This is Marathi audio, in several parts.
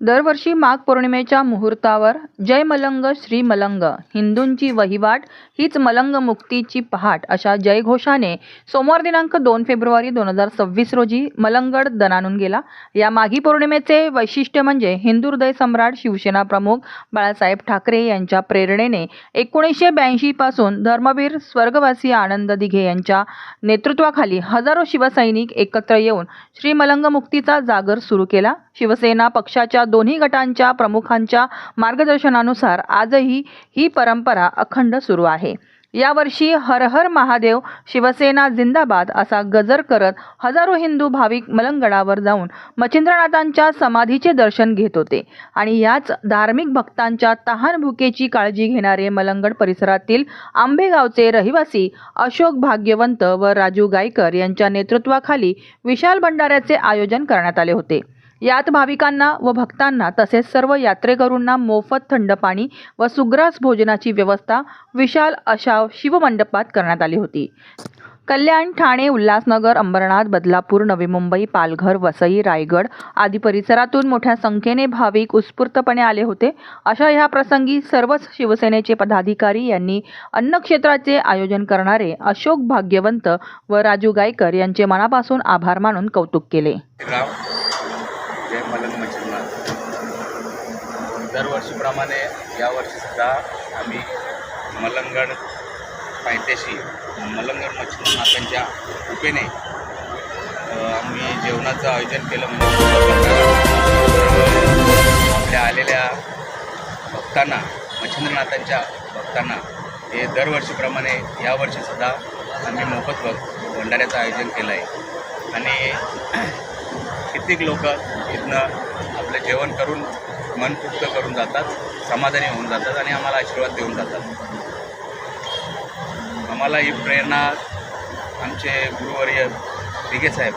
दरवर्षी माघ पौर्णिमेच्या मुहूर्तावर जय मलंग श्री मलंग, हिंदूंची वहिवाट हीच मलंग मुक्तीची पहाट अशा जयघोषाने सोमवार दिनांक 2 फेब्रुवारी 2026 रोजी मलंगड दणाणून गेला। या माघी पौर्णिमेचे वैशिष्ट्य म्हणजे हिंदू हृदय सम्राट शिवसेना प्रमुख बाळासाहेब ठाकरे यांच्या प्रेरणेने 1982 पासून धर्मवीर स्वर्गवासी आनंद दिघे यांच्या नेतृत्वाखाली हजारो शिवसैनिक एकत्र येऊन श्री मलंग मुक्तीचा जागर सुरू केला। शिवसेना पक्षाच्या दोन्ही गटांच्या प्रमुखांच्या मार्गदर्शनानुसार आजही ही परंपरा अखंड सुरू आहे। यावर्षी हर हर महादेव शिवसेना जिंदाबाद असा गजर करत हजारो हिंदू भाविक मलंगडावर जाऊन मच्छिंद्रनाथांच्या समाधीचे दर्शन घेत होते आणि याच धार्मिक भक्तांच्या तहानभुकेची काळजी घेणारे मलंगड परिसरातील आंबेगावचे रहिवासी अशोक भाग्यवंत व राजू गायकर यांच्या नेतृत्वाखाली विशाल भंडाऱ्याचे आयोजन करण्यात आले होते। यात भाविकांना व भक्तांना तसेच सर्व यात्रेकरूंना मोफत थंड पाणी व सुग्रास भोजनाची व्यवस्था विशाल अशा शिवमंडपात करण्यात आली होती। कल्याण, ठाणे, उल्हासनगर, अंबरनाथ, बदलापूर, नवी मुंबई, पालघर, वसई, रायगड आदी परिसरातून मोठ्या संख्येने भाविक उत्स्फूर्तपणे आले होते। अशा ह्या प्रसंगी सर्वच शिवसेनेचे पदाधिकारी यांनी अन्नक्षेत्राचे आयोजन करणारे अशोक भाग्यवंत व राजू गायकर यांचे मनापासून आभार मानून कौतुक केले। जय मलंग मच्छिंद्रनाथ। दरवर्षीप्रमाणे यावर्षी सुद्धा आम्ही मलंगड पायथ्याशी मलंगड मच्छिंद्रनाथांच्या कृपेने आम्ही जेवणाचं आयोजन केलं। म्हणजे आपल्या आलेल्या भक्तांना, मच्छिंद्रनाथांच्या भक्तांना हे दरवर्षीप्रमाणे यावर्षीसुद्धा आम्ही मोफत भंडाऱ्याचं आयोजन केलं आहे आणि कित्येक लोक इथनं आपलं जेवण करून मन तृप्त करून जातात, समाधानी होऊन जातात आणि आम्हाला आशीर्वाद देऊन जातात। आम्हाला ही प्रेरणा आमचे गुरुवर्य दिघे साहेब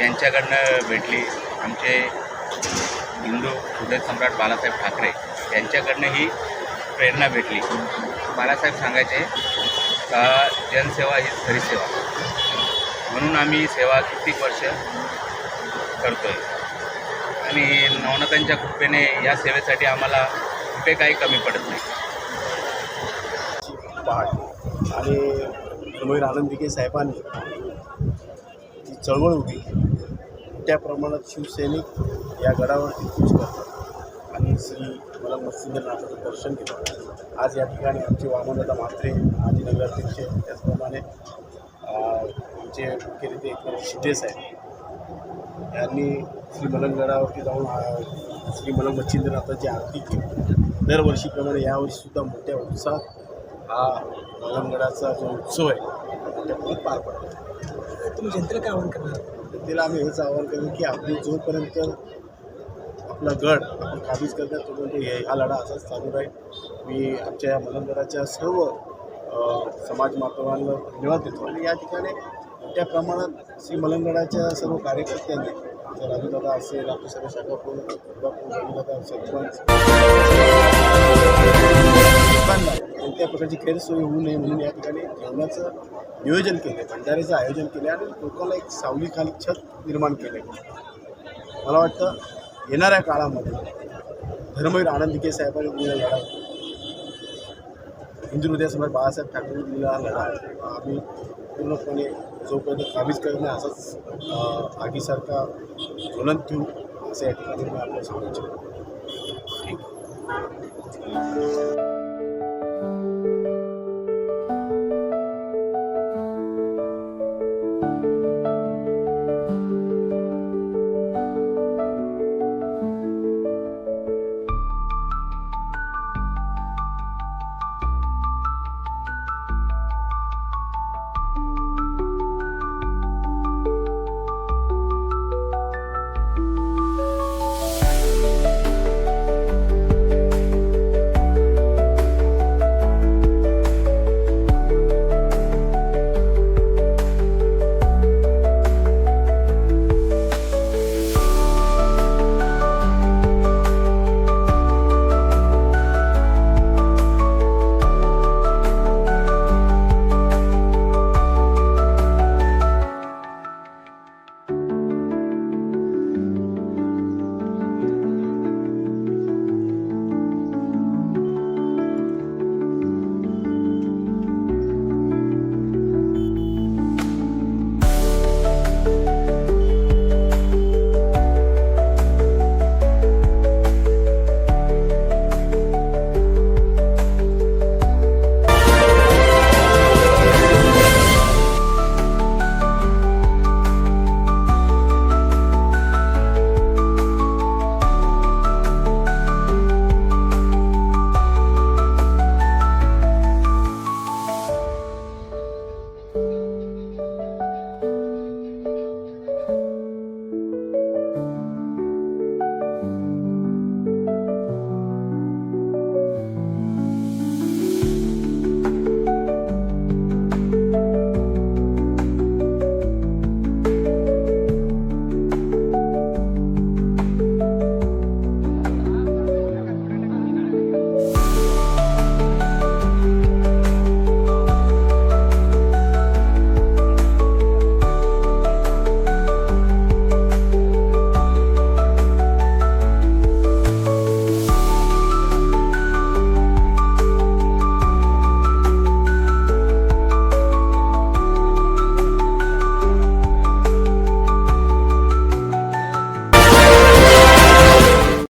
यांच्याकडनं भेटली। आमचे हिंदू हृदय सम्राट बाळासाहेब ठाकरे यांच्याकडनं ही प्रेरणा भेटली। बाळासाहेब सांगायचे का जनसेवा ही खरी सेवा, म्हणून आम्ही सेवा कित्येक वर्ष करतोय आणि नवनाथांच्या कृपेने या सेवेसाठी आम्हाला कुठे काही कमी पडत नाही। पहाट आणि धर्मवीर आनंद दिघे साहेबांनी जी चळवळ उभी मोठ्या प्रमाणात शिवसैनिक या गडावरती कूच करतात आणि श्री मलंग मच्छिंद्रनाथाचं दर्शन घेतात। आज या ठिकाणी आमचे वामनदादा म्हात्रे माजी नगराध्यक्ष, त्याचप्रमाणे आमचे मुख्यनेते एकनाथ शिंदे साहेब यांनी श्री मलंगडावरती जाऊन श्री मलंग मच्छिंद्रनाथाची आरती केली। दरवर्षीप्रमाणे यावर्षीसुद्धा मोठ्या उत्साहात हा मलंगडाचा जो उत्सव आहे मोठ्या प्रमाणात पार पडतो। तुम्ही जनतेला काय आवाहन करणार? जनतेला आम्ही हेच आवाहन करू की आपली जोपर्यंत आपला गड आपण काबीज करण्यात तोपर्यंत हा लढा असाच चालू राहील। मी आमच्या या मलंगडाच्या सर्व समाज बांधवांना धन्यवाद देतो आणि या ठिकाणी मोठ्या प्रमाणात श्री मलंगडाच्या सर्व कार्यकर्त्यांनी राजूदादा असेल, आपले सर्व शाखा राजूदादा सरपंच कोणत्या प्रकारची गैरसोय होऊ नये म्हणून या ठिकाणी जेवणाचं नियोजन केले, भंडाऱ्याचं आयोजन केले आणि लोकांना एक सावलीखाली छत निर्माण केले। मला वाटतं येणाऱ्या काळामध्ये धर्मवीर आनंद दिघे साहेबांनी दिलेला लढा, हिंदू हृदय सम्राट बाळासाहेब ठाकरे दिलेला लढा आम्ही पूर्णपणे जोपर्यंत काबीज करणे असाच आगीसारखा ज्वलन ठेवू असं या ठिकाणी मी आपल्याला सांगू इच्छितो। ठीक.